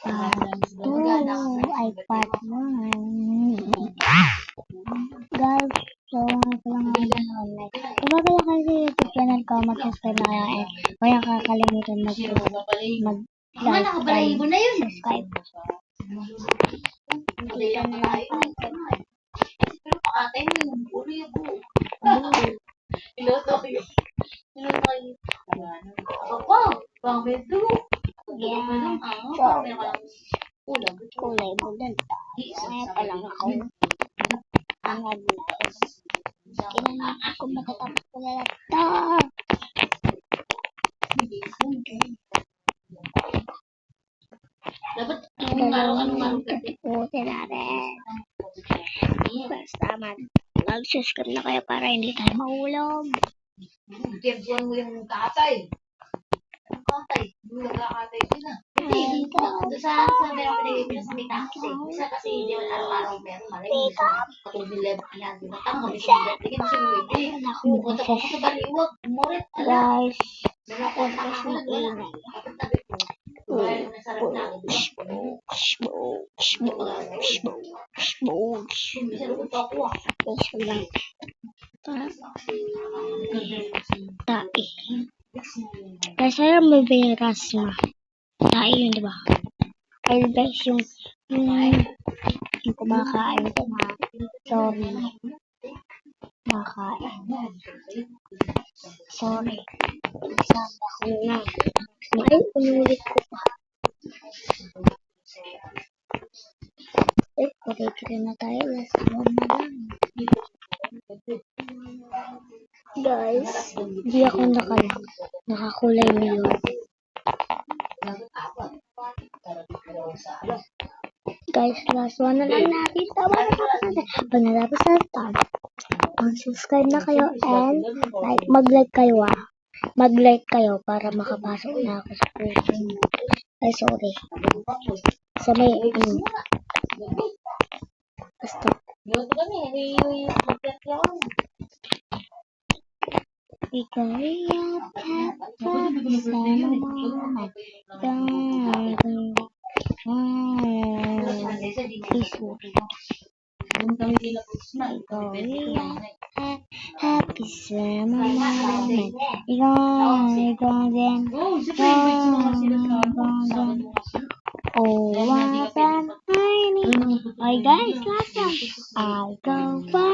2 ay part 1. Guys, so ito lang ang online. Kung bago lang kayo sa YouTube channel ko, mag-subscribe na kayo. Huwag yung kakalimutan mag-like and subscribe. Dito na lang kulay maganda. Kaya palang ako nag-live. Kailangan ko matatapos ko na lang ito. Dapat araw-araw Puti natin. Basta mag-subscribe na kayo para hindi tayo mahulog. Tiyaguan mo yung katay. Ang katay. Yung nagkakatay sila. Hindi. Doon sa meron pinagay sa may taxi. Isa kasi hindi mo araw-araw meron. Maraming katulad yung level niya. Tama kami siya. Tingin mo siya mo hindi. Pupunta ko sa baliwag. Morit. Guys, Nalakas na ingay. Tae. Guys, alam mo ba yung rasma? Tae yun, diba? Ay, guys, yung kumakain ko na. Sorry. Kumakain. Sorry. Sama ko na. Ay, unulit ko pa. Eh, kuray-kuray na tayo. Last one na lang. Guys, hindi ako nakakulay ngayon. Guys, last one na lang natin. Tama na natin. Pag natapos na ito, mag-subscribe na kayo and mag-like kayo mag-like kayo para makapasok na ako sa person. Ay, sorry. Sa may, basta. Ikaw iyak sa naman. Happy summer moment. Ikaw din. Oh, what an irony. Okay guys, last one. I go for